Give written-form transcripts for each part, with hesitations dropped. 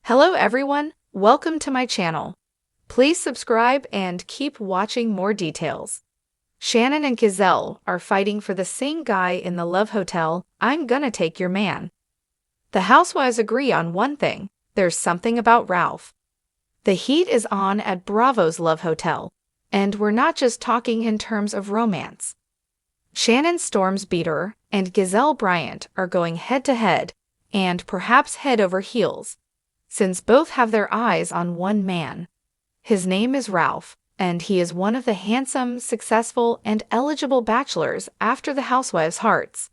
Hello everyone, welcome to my channel. Please subscribe and keep watching more details. Shannon and Gizelle are fighting for the same guy in the love hotel. I'm gonna take your man. The housewives agree on one thing, there's something about Ralph. The heat is on at Bravo's love hotel, and we're not just talking in terms of romance. Shannon Storms Beater and Gizelle Bryant are going head-to-head, and perhaps head over heels, since both have their eyes on one man. His name is Ralph, and he is one of the handsome, successful, and eligible bachelors after the Housewives' hearts.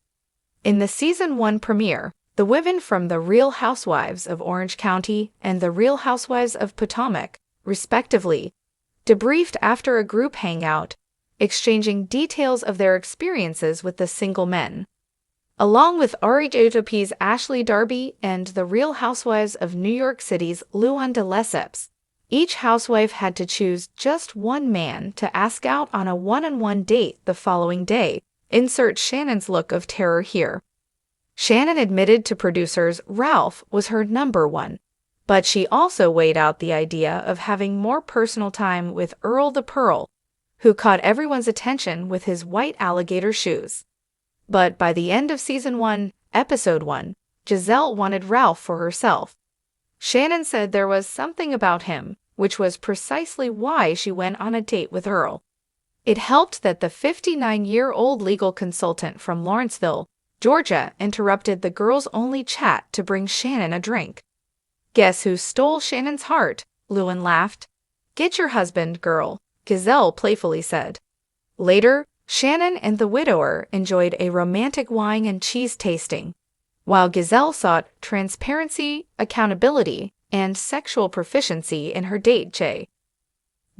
In the Season 1 premiere, the women from The Real Housewives of Orange County and The Real Housewives of Potomac, respectively, debriefed after a group hangout, exchanging details of their experiences with the single men. Along with RHOP's Ashley Darby and The Real Housewives of New York City's Luann de Lesseps, each housewife had to choose just one man to ask out on a one-on-one date the following day. Insert Shannon's look of terror here. Shannon admitted to producers Ralph was her number one, but she also weighed out the idea of having more personal time with Earl the Pearl, who caught everyone's attention with his white alligator shoes. But by the end of Season 1, Episode 1, Gizelle wanted Ralph for herself. Shannon said there was something about him, which was precisely why she went on a date with Earl. It helped that the 59-year-old legal consultant from Lawrenceville, Georgia, interrupted the girls-only chat to bring Shannon a drink. Guess who stole Shannon's heart? Luann laughed. Get your husband, girl, Gizelle playfully said. Later, Shannon and the widower enjoyed a romantic wine and cheese tasting, while Gizelle sought transparency, accountability, and sexual proficiency in her date Jay.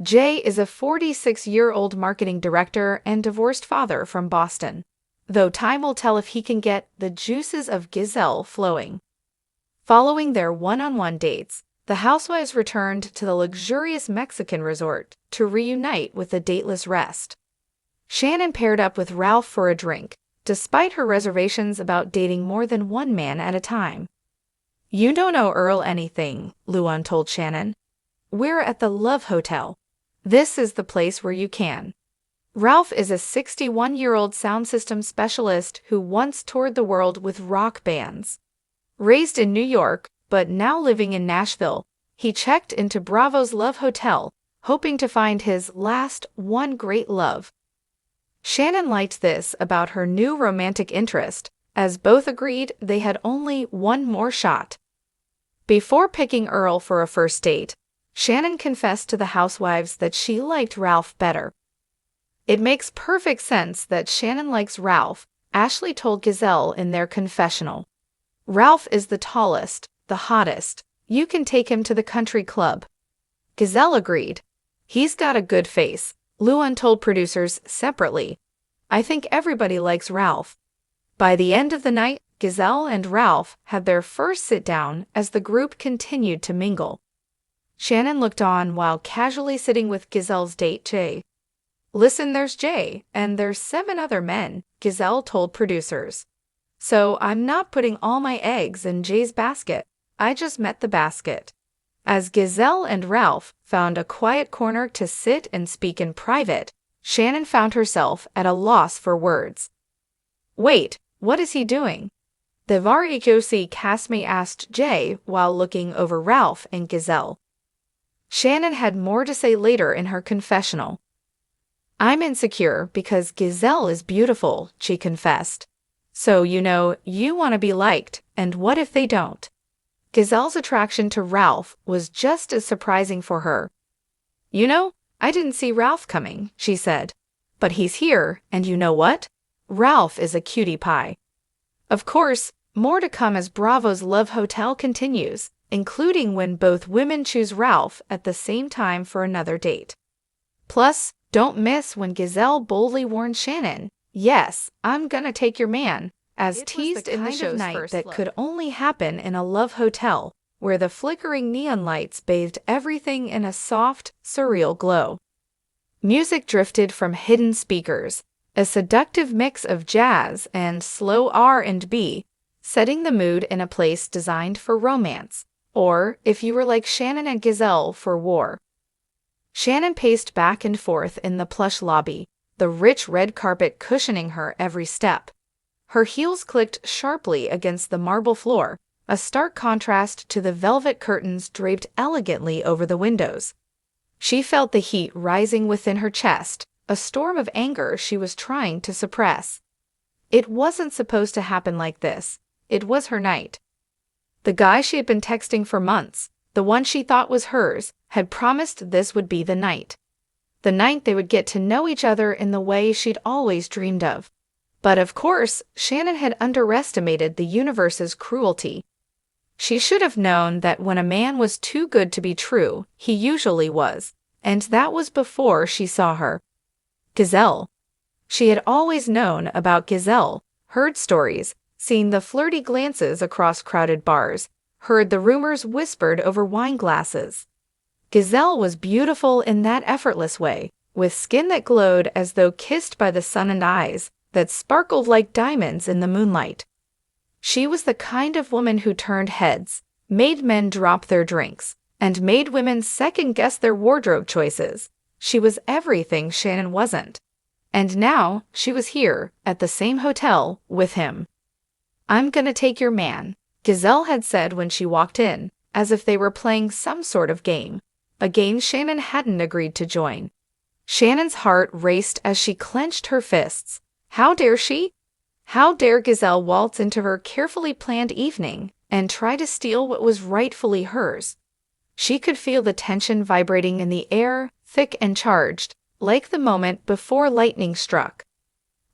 Jay is a 46-year-old marketing director and divorced father from Boston, though time will tell if he can get the juices of Gizelle flowing. Following their one-on-one dates, the housewives returned to the luxurious Mexican resort to reunite with the dateless rest. Shannon paired up with Ralph for a drink, despite her reservations about dating more than one man at a time. You don't owe Earl anything, Luann told Shannon. We're at the Love Hotel. This is the place where you can. Ralph is a 61-year-old sound system specialist who once toured the world with rock bands. Raised in New York, but now living in Nashville, he checked into Bravo's Love Hotel, hoping to find his last one great love. Shannon liked this about her new romantic interest, as both agreed they had only one more shot. Before picking Earl for a first date, Shannon confessed to the housewives that she liked Ralph better. It makes perfect sense that Shannon likes Ralph, Ashley told Gizelle in their confessional. Ralph is the tallest, the hottest. You can take him to the country club. Gizelle agreed. He's got a good face, Luann told producers separately. I think everybody likes Ralph. By the end of the night, Gizelle and Ralph had their first sit-down as the group continued to mingle. Shannon looked on while casually sitting with Gizelle's date Jay. Listen, there's Jay, and there's 7 other men, Gizelle told producers. So I'm not putting all my eggs in Jay's basket. I just met the basket. As Gizelle and Ralph found a quiet corner to sit and speak in private, Shannon found herself at a loss for words. Wait, what is he doing? The VAR-HOC castmate asked Jay while looking over Ralph and Gizelle. Shannon had more to say later in her confessional. I'm insecure because Gizelle is beautiful, she confessed. So, you want to be liked, and what if they don't? Gizelle's attraction to Ralph was just as surprising for her. I didn't see Ralph coming, she said. But he's here, and you know what? Ralph is a cutie pie. Of course, more to come as Bravo's Love Hotel continues, including when both women choose Ralph at the same time for another date. Plus, don't miss when Gizelle boldly warned Shannon, yes, I'm gonna take your man, as teased in the show's night that could only happen in a love hotel, where the flickering neon lights bathed everything in a soft, surreal glow. Music drifted from hidden speakers, a seductive mix of jazz and slow R&B, setting the mood in a place designed for romance. or if you were like Shannon and Gizelle for war. Shannon paced back and forth in the plush lobby, the rich red carpet cushioning her every step. Her heels clicked sharply against the marble floor, a stark contrast to the velvet curtains draped elegantly over the windows. She felt the heat rising within her chest, a storm of anger she was trying to suppress. It wasn't supposed to happen like this. It was her night. The guy she had been texting for months, the one she thought was hers, had promised this would be the night. The night they would get to know each other in the way she'd always dreamed of. But of course, Shannon had underestimated the universe's cruelty. She should have known that when a man was too good to be true, he usually was, and that was before she saw her. Gizelle. She had always known about Gizelle, heard stories, seen the flirty glances across crowded bars, heard the rumors whispered over wine glasses. Gizelle was beautiful in that effortless way, with skin that glowed as though kissed by the sun and eyes that sparkled like diamonds in the moonlight. She was the kind of woman who turned heads, made men drop their drinks, and made women second-guess their wardrobe choices. She was everything Shannon wasn't. And now she was here, at the same hotel, with him. "I'm gonna take your man," Gizelle had said when she walked in, as if they were playing some sort of game, a game Shannon hadn't agreed to join. Shannon's heart raced as she clenched her fists. How dare she? How dare Gizelle waltz into her carefully planned evening and try to steal what was rightfully hers? She could feel the tension vibrating in the air, thick and charged, like the moment before lightning struck.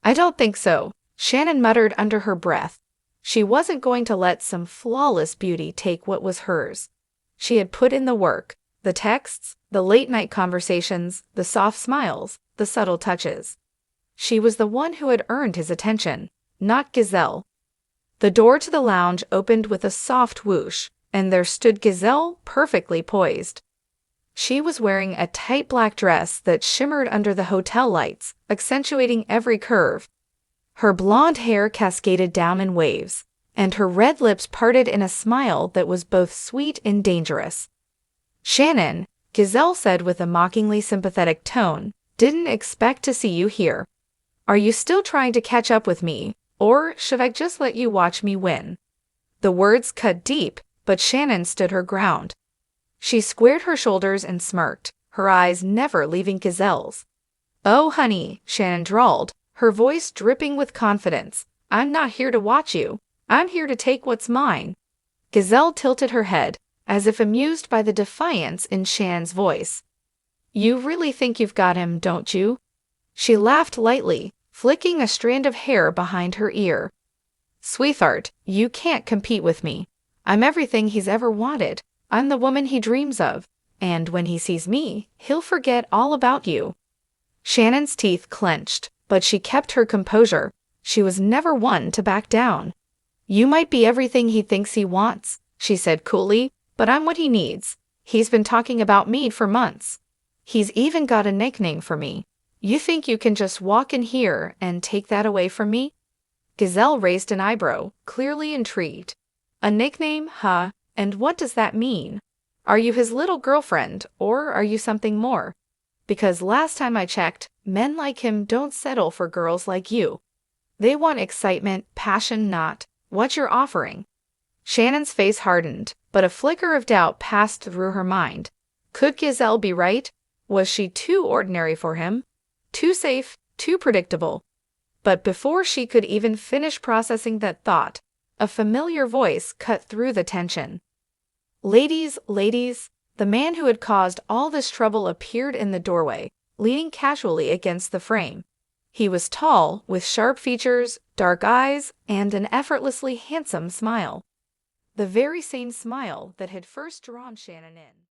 "I don't think so," Shannon muttered under her breath. She wasn't going to let some flawless beauty take what was hers. She had put in the work, the texts, the late-night conversations, the soft smiles, the subtle touches. She was the one who had earned his attention, not Gizelle. The door to the lounge opened with a soft whoosh, and there stood Gizelle, perfectly poised. She was wearing a tight black dress that shimmered under the hotel lights, accentuating every curve. Her blonde hair cascaded down in waves, and her red lips parted in a smile that was both sweet and dangerous. "Shannon," Gizelle said with a mockingly sympathetic tone, "didn't expect to see you here. Are you still trying to catch up with me, or should I just let you watch me win?" The words cut deep, but Shannon stood her ground. She squared her shoulders and smirked, her eyes never leaving Gizelle's. "Oh, honey," Shannon drawled, her voice dripping with confidence, "I'm not here to watch you. I'm here to take what's mine." Gizelle tilted her head, as if amused by the defiance in Shannon's voice. "You really think you've got him, don't you?" She laughed lightly, flicking a strand of hair behind her ear. "Sweetheart, you can't compete with me. I'm everything he's ever wanted. I'm the woman he dreams of, and when he sees me, he'll forget all about you." Shannon's teeth clenched, but she kept her composure. She was never one to back down. "You might be everything he thinks he wants," she said coolly, "but I'm what he needs. He's been talking about me for months. He's even got a nickname for me. You think you can just walk in here and take that away from me?" Gizelle raised an eyebrow, clearly intrigued. "A nickname, huh? And what does that mean? Are you his little girlfriend, or are you something more? Because last time I checked, men like him don't settle for girls like you. They want excitement, passion, not what you're offering." Shannon's face hardened, but a flicker of doubt passed through her mind. Could Gizelle be right? Was she too ordinary for him? Too safe, too predictable? But before she could even finish processing that thought, a familiar voice cut through the tension. "Ladies, ladies," the man who had caused all this trouble appeared in the doorway, leaning casually against the frame. He was tall, with sharp features, dark eyes, and an effortlessly handsome smile. The very same smile that had first drawn Shannon in.